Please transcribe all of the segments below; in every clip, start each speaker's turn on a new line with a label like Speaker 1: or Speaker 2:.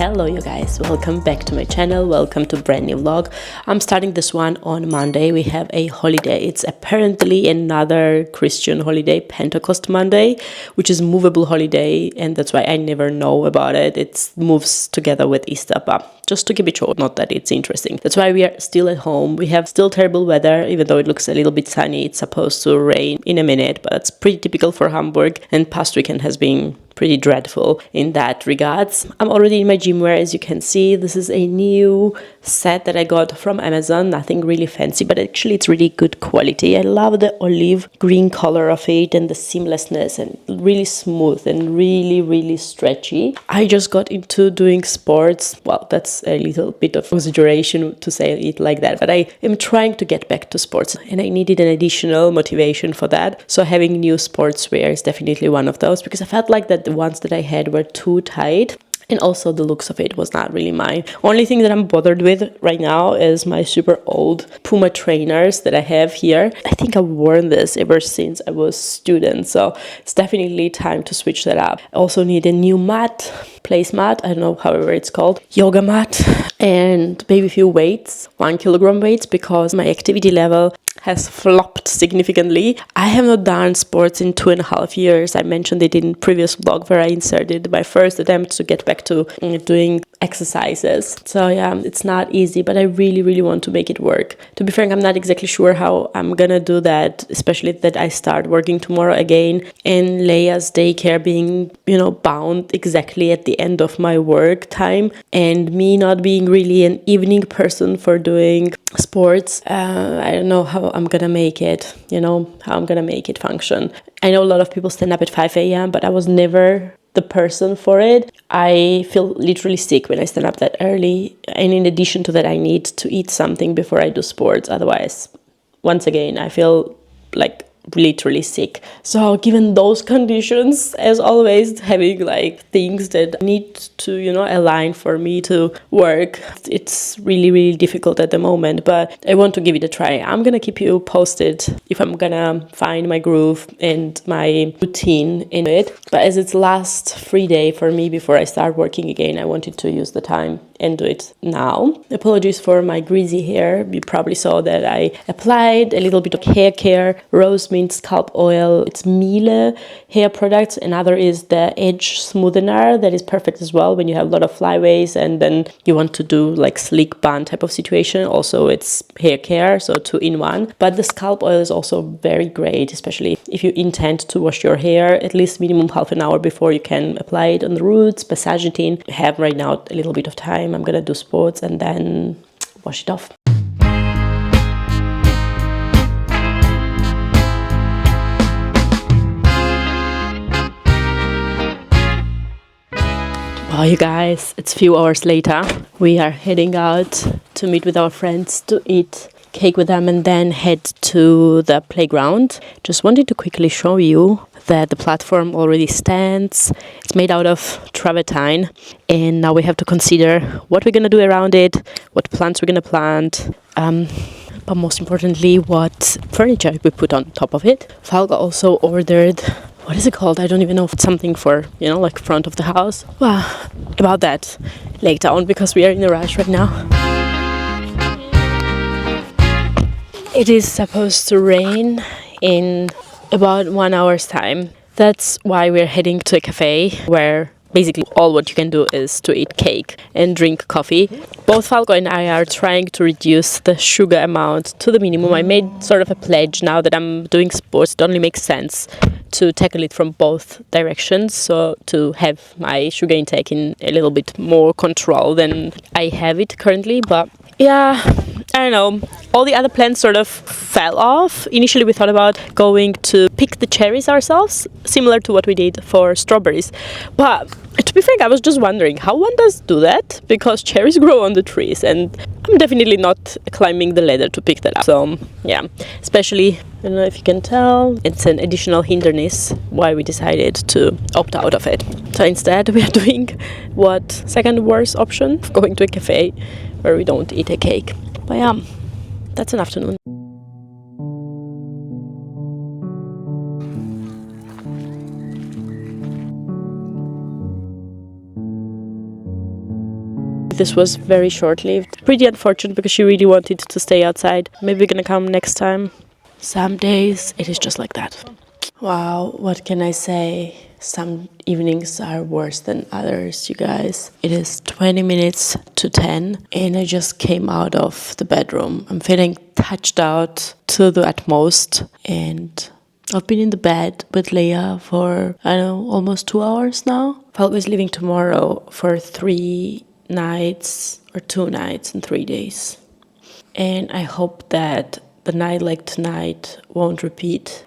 Speaker 1: Hello you guys, welcome back to my channel, welcome to brand new vlog. I'm starting this one on Monday. We have a holiday. It's apparently another Christian holiday, Pentecost Monday, which is movable holiday, and that's why I never know about it. It moves together with Easter, but just to keep it short, not that it's interesting. That's why we are still at home. We have still terrible weather, even though it looks a little bit sunny. It's supposed to rain in a minute, but that's pretty typical for Hamburg, and past weekend has been pretty dreadful in that regards. I'm already in my gym wear, as you can see. This is a new set that I got from Amazon, nothing really fancy, but actually it's really good quality. I love the olive green color of it and the seamlessness, and really smooth and really stretchy. I just got into doing sports. Well, that's a little bit of exaggeration to say it like that, but I am trying to get back to sports and I needed an additional motivation for that. So having new sportswear is definitely one of those, because I felt like that the ones that I had were too tight. And also the looks of it was not really mine. Only thing that I'm bothered with right now is my super old Puma trainers that I have here. I think I've worn this ever since I was a student, so it's definitely time to switch that up. I also need a new mat, placemat, I don't know however it's called, yoga mat, and maybe a few weights, 1 kilogram weights, because my activity level has flopped significantly. I have not done sports in 2.5 years. I mentioned it in previous vlog where I inserted my first attempt to get back to doing exercises. So yeah, it's not easy, but I really want to make it work. To be frank, I'm not exactly sure how I'm gonna do that, especially that I start working tomorrow again, and Leia's daycare being, bound exactly at the end of my work time, and me not being really an evening person for doing sports. I don't know how I'm gonna make it, how I'm gonna make it function. I know a lot of people stand up at 5 a.m., but I was never the person for it. I feel literally sick when I stand up that early, and in addition to that, I need to eat something before I do sports. Otherwise, once again, I feel like literally sick. So given those conditions, as always, having things that need to align for me to work, it's really difficult at the moment, but I want to give it a try. I'm gonna keep you posted if I'm gonna find my groove and my routine in it. But as it's last free day for me before I start working again, I wanted to use the time and do it now. Apologies for my greasy hair. You probably saw that I applied a little bit of Haircare rose mint scalp oil. It's Miele hair products. Another is the edge smoothener that is perfect as well when you have a lot of flyaways and then you want to do sleek bun type of situation. Also it's Haircare, so 2-in-1. But the scalp oil is also very great, especially if you intend to wash your hair at least minimum half an hour before you can apply it on the roots, massage it in. I have right now a little bit of time. I'm gonna do sports and then wash it off. Well, you guys, it's a few hours later. We are heading out to meet with our friends to eat cake with them and then head to the playground. Just wanted to quickly show you that the platform already stands. It's made out of travertine, and now we have to consider what we're gonna do around it, what plants we're gonna plant, but most importantly, what furniture we put on top of it. Falco also ordered, what is it called? I don't even know if it's something for, front of the house. Well, about that later on, because we are in a rush right now. It is supposed to rain in about 1 hour's time. That's why we're heading to a cafe where basically all what you can do is to eat cake and drink coffee. Both Falco and I are trying to reduce the sugar amount to the minimum. I made sort of a pledge now that I'm doing sports. It only makes sense to tackle it from both directions, so to have my sugar intake in a little bit more control than I have it currently. But yeah, I don't know, all the other plans sort of fell off. Initially we thought about going to pick the cherries ourselves, similar to what we did for strawberries, but to be frank, I was just wondering how one does do that, because cherries grow on the trees and I'm definitely not climbing the ladder to pick that up. So yeah, especially, I don't know if you can tell, it's an additional hindrance why we decided to opt out of it. So instead we are doing what second worst option, going to a cafe where we don't eat a cake. But yeah, that's an afternoon. this was very short-lived. Pretty unfortunate because she really wanted to stay outside. Maybe we're gonna come next time. Some days it is just like that. Wow, what can I say? Some evenings are worse than others, you guys. It is 20 minutes to 10 and I just came out of the bedroom. I'm feeling touched out to the utmost and I've been in the bed with Leia for, I don't know, almost 2 hours now. Falco's leaving tomorrow for 3 nights or 2 nights and 3 days. And I hope that the night like tonight won't repeat.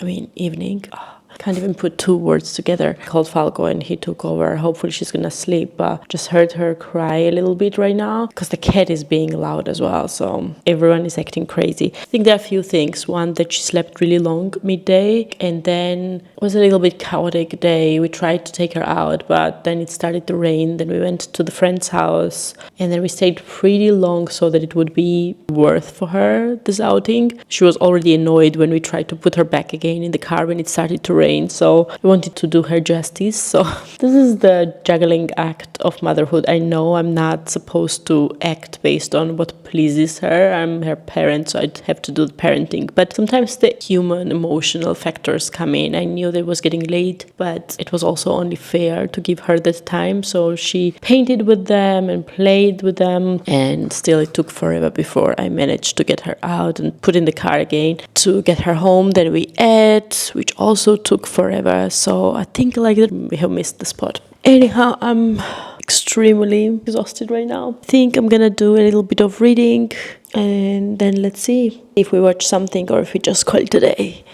Speaker 1: I mean, evening. I can't even put 2 words together. I called Falco and he took over. Hopefully she's gonna sleep. Just heard her cry a little bit right now because the cat is being loud as well. So everyone is acting crazy. I think there are a few things. One, that she slept really long midday, and then it was a little bit chaotic day. We tried to take her out, but then it started to rain. Then we went to the friend's house and then we stayed pretty long so that it would be worth for her, this outing. She was already annoyed when we tried to put her back again in the car when it started to rain. So I wanted to do her justice. So this is the juggling act of motherhood. I know I'm not supposed to act based on what pleases her. I'm her parent, so I'd have to do the parenting. But sometimes the human emotional factors come in. I knew that it was getting late, but it was also only fair to give her that time. So she painted with them and played with them, and still it took forever before I managed to get her out and put in the car again to get her home. Then we ate, which also took forever. So I think like that we have missed the spot. Anyhow, I'm extremely exhausted right now. I think I'm gonna do a little bit of reading and then let's see if we watch something or if we just call it today.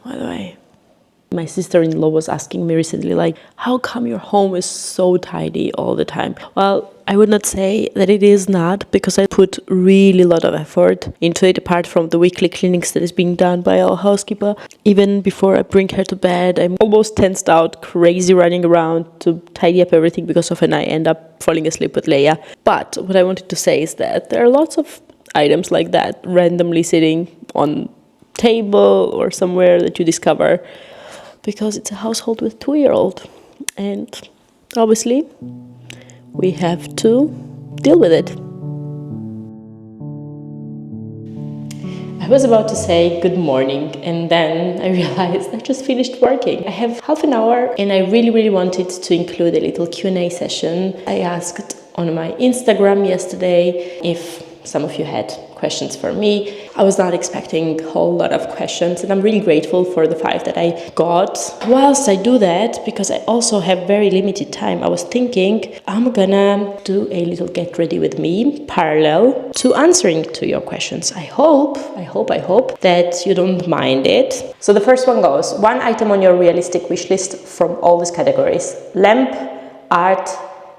Speaker 1: By the way, my sister-in-law was asking me recently, like, how come your home is so tidy all the time? Well, I would not say that it is not, because I put really a lot of effort into it, apart from the weekly cleanings that is being done by our housekeeper. Even before I bring her to bed, I'm almost tensed out, crazy running around to tidy up everything, because often I end up falling asleep with Leia. But what I wanted to say is that there are lots of items like that randomly sitting on table or somewhere that you discover, because it's a household with 2-year-old, and obviously we have to deal with it. I was about to say good morning and then I realized I just finished working. I have half an hour and I really wanted to include a little Q&A session. I asked on my Instagram yesterday if some of you had questions for me. I was not expecting a whole lot of questions and I'm really grateful for the 5 that I got. Whilst I do that, because I also have very limited time, I was thinking I'm gonna do a little get ready with me parallel to answering to your questions. I hope that you don't mind it. So the first one goes, 1 item on your realistic wish list from all these categories: lamp, art,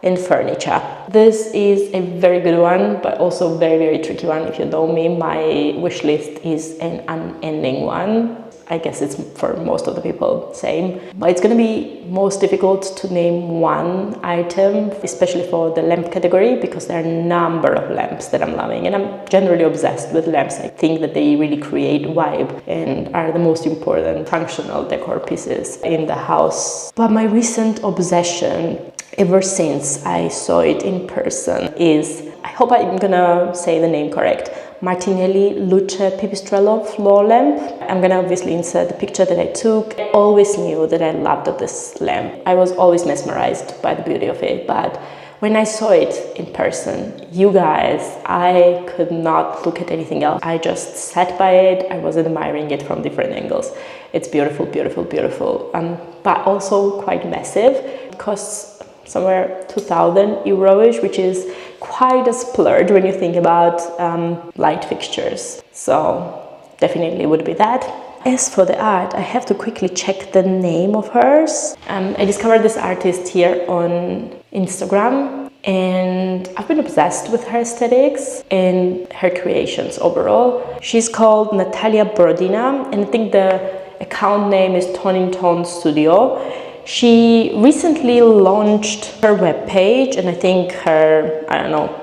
Speaker 1: and furniture. This is a very good one, but also very tricky one. If you know me, my wish list is an unending one. I guess it's for most of the people same, but it's going to be most difficult to name one item, especially for the lamp category, because there are a number of lamps that I'm loving, and I'm generally obsessed with lamps. I think that they really create vibe and are the most important functional decor pieces in the house. But my recent obsession, ever since I saw it in person, is, I hope I'm gonna say the name correct, Martinelli Luce Pipistrello floor lamp. I'm gonna obviously insert the picture that I took. I always knew that I loved this lamp. I was always mesmerized by the beauty of it, but when I saw it in person, you guys, I could not look at anything else. I just sat by it. I was admiring it from different angles. It's beautiful, but also quite massive. It costs somewhere 2,000 euro-ish, which is quite a splurge when you think about light fixtures. So definitely would be that. As for the art, I have to quickly check the name of hers. I discovered this artist here on Instagram, and I've been obsessed with her aesthetics and her creations overall. She's called Natalia Borodina, and I think the account name is Toninton Studio. She recently launched her webpage and I think her,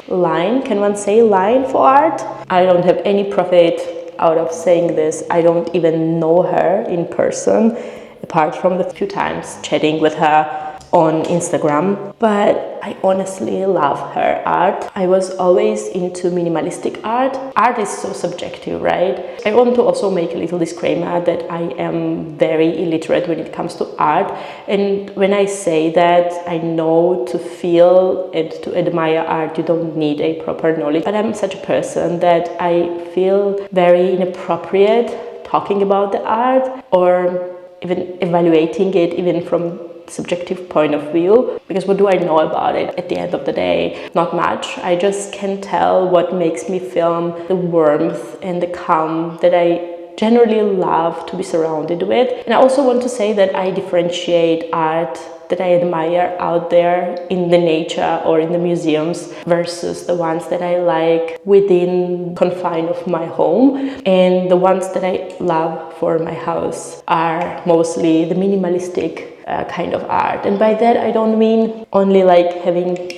Speaker 1: line, can one say line for art? I don't have any profit out of saying this. I don't even know her in person, apart from the few times chatting with her. on Instagram, but I honestly love her art. I was always into minimalistic art. Art is so subjective, right? I want to also make a little disclaimer that I am very illiterate when it comes to art, and when I say that, I know to feel and to admire art you don't need a proper knowledge, but I'm such a person that I feel very inappropriate talking about the art or even evaluating it even from subjective point of view, because what do I know about it at the end of the day? Not much. I just can tell what makes me feel the warmth and the calm that I generally love to be surrounded with. And I also want to say that I differentiate art that I admire out there in the nature or in the museums versus the ones that I like within confine of my home. And the ones that I love for my house are mostly the minimalistic kind of art. And by that I don't mean only like having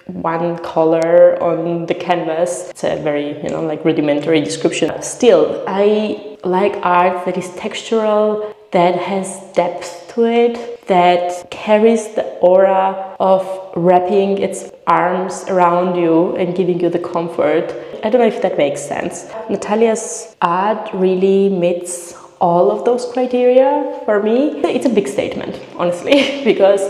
Speaker 1: one color on the canvas. It's a very, like rudimentary description. Still, I like art that is textural, that has depth to it, that carries the aura of wrapping its arms around you and giving you the comfort. I don't know if that makes sense. Natalia's art really meets all of those criteria for me. It's a big statement, honestly, because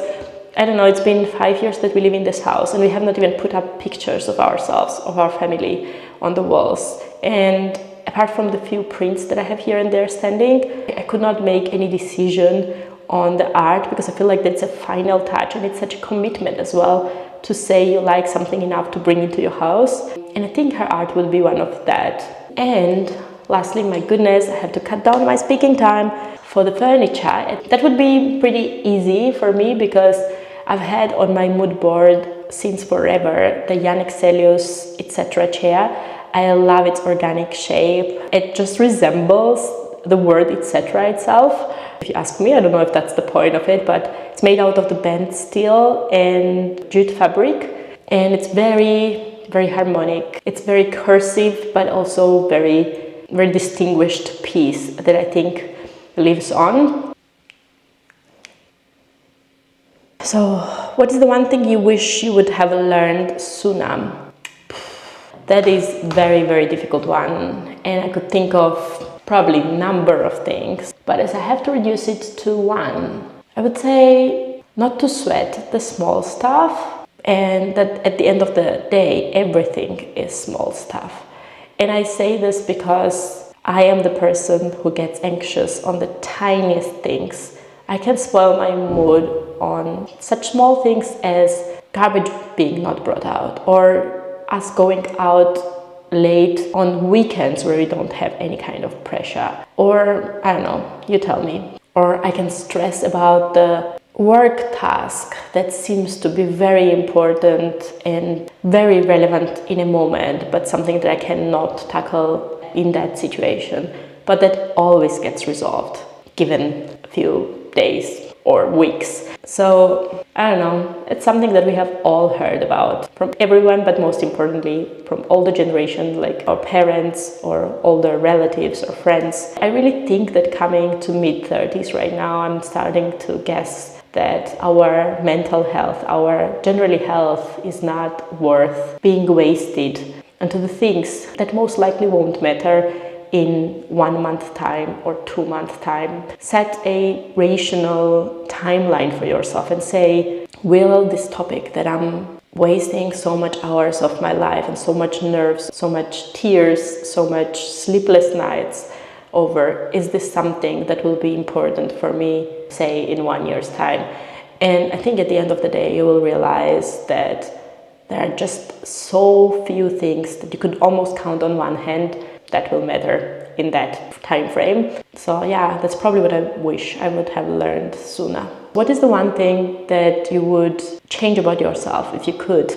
Speaker 1: I don't know, it's been 5 years that we live in this house and we have not even put up pictures of ourselves, of our family on the walls. And apart from the few prints that I have here and there standing, I could not make any decision on the art because I feel like that's a final touch, and it's such a commitment as well to say you like something enough to bring into your house. And I think her art will be one of that. And lastly, my goodness, I have to cut down my speaking time for the furniture. That would be pretty easy for me because I've had on my mood board since forever the Jan Excelius etc. chair. I love its organic shape. It just resembles the word etc. itself. If you ask me, I don't know if that's the point of it, but it's made out of the bent steel and jute fabric, and it's very, very harmonic. It's very cursive, but also very, very distinguished piece that I think lives on. So, what is the one thing you wish you would have learned sooner? That is very, very difficult one, and I could think of probably a number of things, but as I have to reduce it to one, I would say not to sweat the small stuff, and that at the end of the day, everything is small stuff. And I say this because I am the person who gets anxious on the tiniest things. I can spoil my mood on such small things as garbage being not brought out, or us going out late on weekends where we don't have any kind of pressure, or I don't know, you tell me. Or I can stress about the work task that seems to be very important and very relevant in a moment, but something that I cannot tackle in that situation, but that always gets resolved given a few days or weeks. So I don't know, it's something that we have all heard about from everyone, but most importantly from older generation, like our parents or older relatives or friends. I really think that coming to mid-30s right now, I'm starting to guess that our mental health, our generally health is not worth being wasted onto the things that most likely won't matter in 1 month time or 2 month time. Set a rational timeline for yourself and say, will this topic that I'm wasting so much hours of my life and so much nerves, so much tears, so much sleepless nights over, is this something that will be important for me, say in 1 year's time? And I think at the end of the day, you will realize that there are just so few things that you could almost count on one hand that will matter in that time frame. So yeah, that's probably what I wish I would have learned sooner. What is the one thing that you would change about yourself if you could?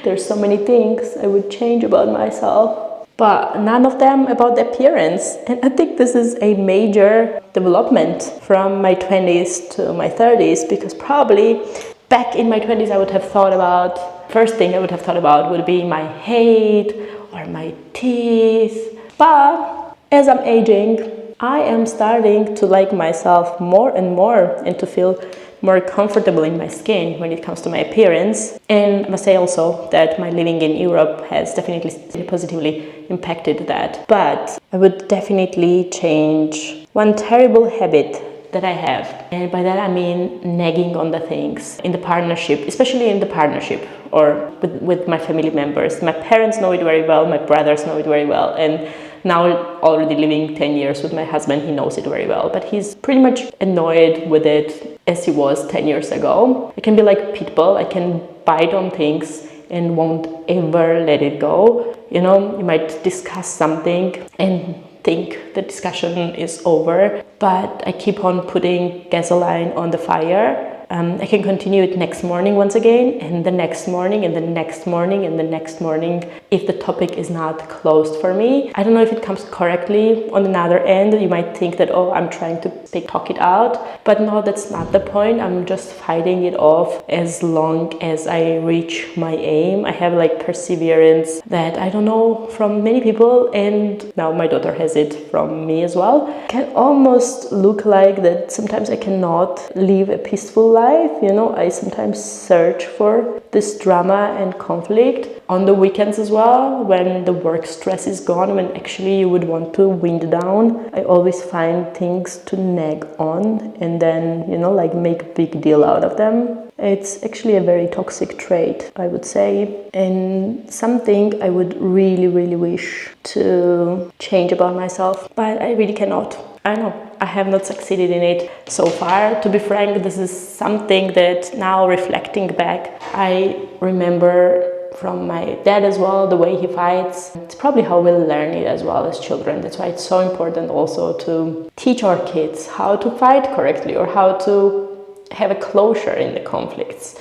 Speaker 1: There's so many things I would change about myself, but none of them about the appearance. And I think this is a major development from my 20s to my 30s, because probably back in my 20s I would have thought about, first thing I would have thought about would be my height or my teeth. But as I'm aging, I am starting to like myself more and more and to feel more comfortable in my skin when it comes to my appearance. And I must say also that my living in Europe has definitely positively impacted that. But I would definitely change one terrible habit that I have. And by that I mean nagging on the things in the partnership, especially in the partnership or with my family members. My parents know it very well, my brothers know it very well, and now already living 10 years with my husband, he knows it very well, but he's pretty much annoyed with it as he was 10 years ago. I can be like pitbull, I can bite on things and won't ever let it go. You know, you might discuss something and think the discussion is over, but I keep on putting gasoline on the fire. I can continue it next morning once again, and the next morning, and the next morning, and the next morning, if the topic is not closed for me. I don't know if it comes correctly on another end. You might think that, oh, I'm trying to talk it out, but no, that's not the point. I'm just fighting it off as long as I reach my aim. I have like perseverance that I don't know from many people, and now my daughter has it from me as well. It can almost look like that sometimes I cannot live a peaceful life. You know, I sometimes search for this drama and conflict on the weekends as well, when the work stress is gone, when actually you would want to wind down. I always find things to nag on and then, you know, like make a big deal out of them. It's actually a very toxic trait, I would say, and something I would really, really wish to change about myself, but I really cannot. I know I have not succeeded in it so far. To be frank, this is something that now reflecting back, I remember from my dad as well, the way he fights. It's probably how we'll learn it as well as children. That's why it's so important also to teach our kids how to fight correctly or how to have a closure in the conflicts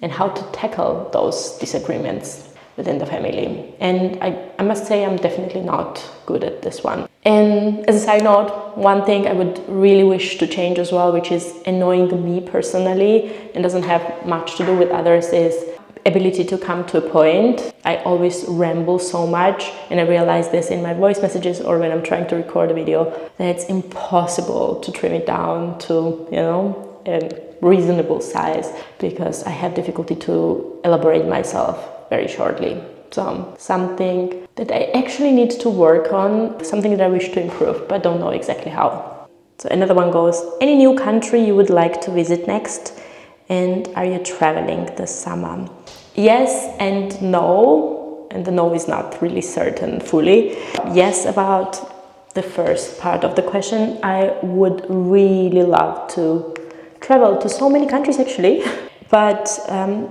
Speaker 1: and how to tackle those disagreements within the family. And I must say I'm definitely not good at this one. And as a side note, one thing I would really wish to change as well, which is annoying me personally and doesn't have much to do with others, is ability to come to a point. I always ramble so much, and I realize this in my voice messages or when I'm trying to record a video, that it's impossible to trim it down to, you know, a reasonable size, because I have difficulty to elaborate myself very shortly. So something that I actually need to work on, something that I wish to improve, but don't know exactly how. So another one goes, any new country you would like to visit next? And are you traveling this summer? Yes and no, and the no is not really certain fully. Yes, about the first part of the question, I would really love to travel to so many countries actually, but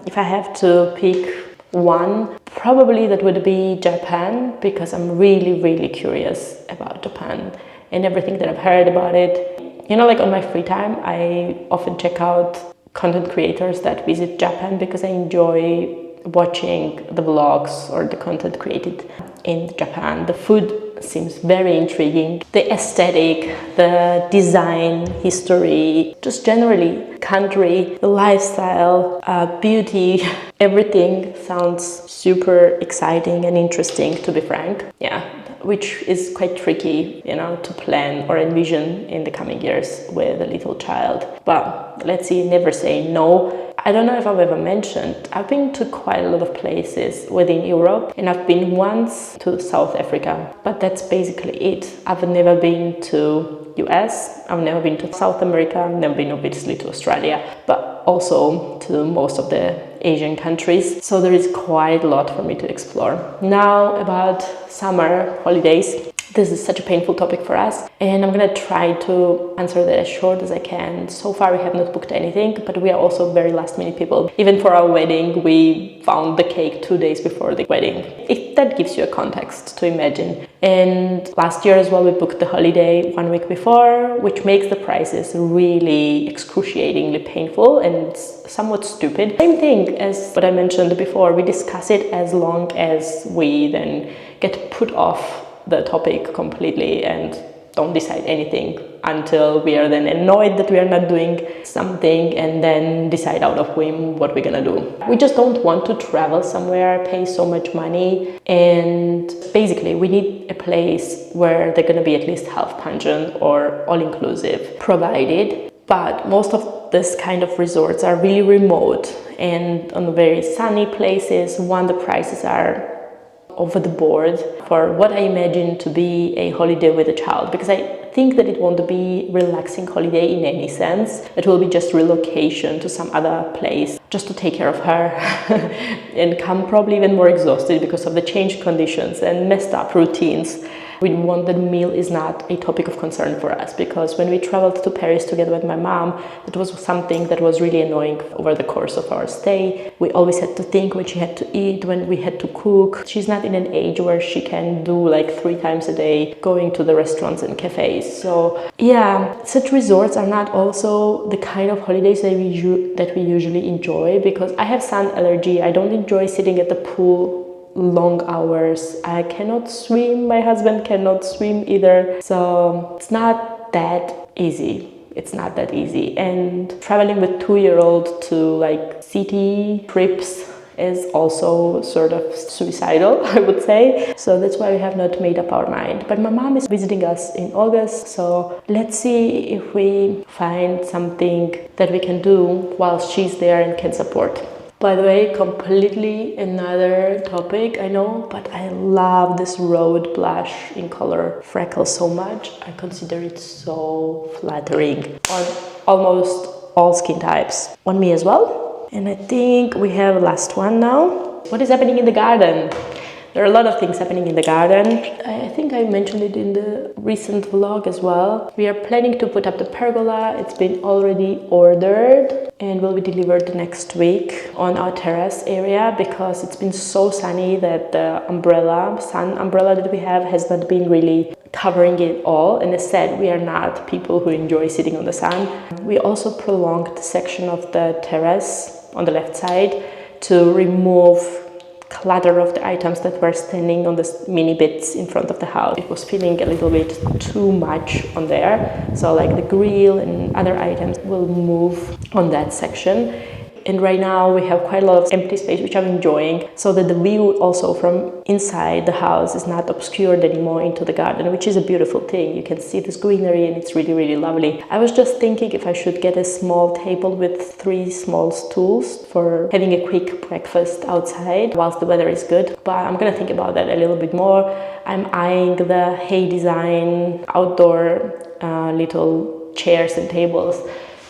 Speaker 1: if I have to pick one, probably that would be Japan, because I'm really, really curious about Japan and everything that I've heard about it. You know, like on my free time, I often check out content creators that visit Japan because I enjoy watching the vlogs or the content created in Japan. The food seems very intriguing. The aesthetic, the design, history, just generally country, the lifestyle, beauty, everything sounds super exciting and interesting, to be frank. Yeah, which is quite tricky, you know, to plan or envision in the coming years with a little child. But let's see, never say no. I don't know if I've ever mentioned, I've been to quite a lot of places within Europe, and I've been once to South Africa, but that's basically it. I've never been to US, I've never been to South America, I've never been obviously to Australia, but also to most of the Asian countries. So there is quite a lot for me to explore. Now about summer holidays. This is such a painful topic for us, and I'm gonna try to answer that as short as I can. So far we have not booked anything, but we are also very last minute people. Even for our wedding, we found the cake 2 days before the wedding. If that gives you a context to imagine. And last year as well, we booked the holiday 1 week before, which makes the prices really excruciatingly painful and somewhat stupid. Same thing as what I mentioned before, we discuss it as long as we then get put off the topic completely and don't decide anything until we are then annoyed that we are not doing something, and then decide out of whim what we're gonna do. We just don't want to travel somewhere, pay so much money, and basically we need a place where they're gonna be at least half pension or all-inclusive provided. But most of this kind of resorts are really remote and on very sunny places. One, the prices are over the board for what I imagine to be a holiday with a child, because I think that it won't be relaxing holiday in any sense. It will be just relocation to some other place just to take care of her and come probably even more exhausted because of the changed conditions and messed up routines. We want that meal is not a topic of concern for us, because when we traveled to Paris together with my mom, that was something that was really annoying over the course of our stay. We always had to think when she had to eat, when we had to cook. She's not in an age where she can do like 3 times a day going to the restaurants and cafes. So yeah, such resorts are not also the kind of holidays that we usually enjoy, because I have sun allergy. I don't enjoy sitting at the pool long hours. I cannot swim, my husband cannot swim either, so it's not that easy. And traveling with 2-year-old to like city trips is also sort of suicidal, I would say. So that's why we have not made up our mind. But my mom is visiting us in August, so let's see if we find something that we can do while she's there and can support. By the way, completely another topic, I know, but I love this road blush in color Freckles so much. I consider it so flattering on almost all skin types. On me as well. And I think we have last one now. What is happening in the garden? There are a lot of things happening in the garden. I think I mentioned it in the recent vlog as well. We are planning to put up the pergola. It's been already ordered and will be delivered next week on our terrace area, because it's been so sunny that the sun umbrella that we have has not been really covering it all. And as said, we are not people who enjoy sitting on the sun. We also prolonged the section of the terrace on the left side to remove clutter of the items that were standing on the mini bits in front of the house. It was feeling a little bit too much on there, so like the grill and other items will move on that section. And right now we have quite a lot of empty space, which I'm enjoying, so that the view also from inside the house is not obscured anymore into the garden, which is a beautiful thing. You can see this greenery and it's really, really lovely. I was just thinking if I should get a small table with 3 small stools for having a quick breakfast outside whilst the weather is good, but I'm gonna think about that a little bit more. I'm eyeing the Hay Design outdoor little chairs and tables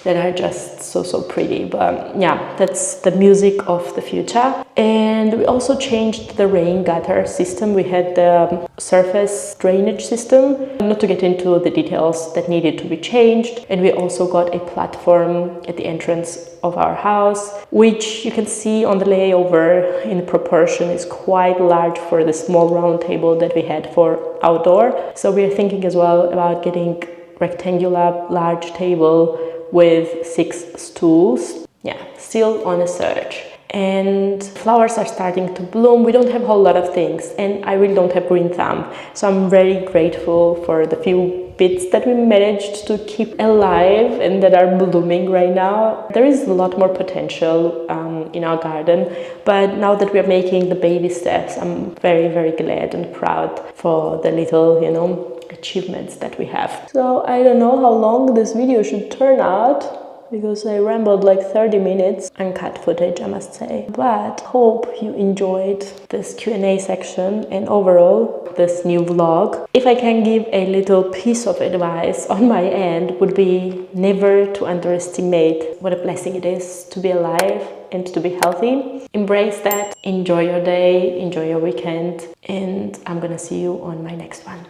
Speaker 1: that are just so pretty. But yeah, that's the music of the future. And we also changed the rain gutter system. We had the surface drainage system, not to get into the details that needed to be changed. And we also got a platform at the entrance of our house, which you can see on the layover in proportion is quite large for the small round table that we had for outdoor. So we are thinking as well about getting rectangular large table with 6 stools. Yeah, still on a search. And flowers are starting to bloom. We don't have a whole lot of things, and I really don't have green thumb, so I'm very grateful for the few bits that we managed to keep alive and that are blooming right now. There is a lot more potential in our garden, but now that we're making the baby steps, I'm very glad and proud for the little, achievements that we have. So I don't know how long this video should turn out, because I rambled like 30 minutes. Uncut footage, I must say. But hope you enjoyed this Q&A section and overall this new vlog. If I can give a little piece of advice on my end, would be never to underestimate what a blessing it is to be alive and to be healthy. Embrace that, enjoy your day, enjoy your weekend, and I'm gonna see you on my next one.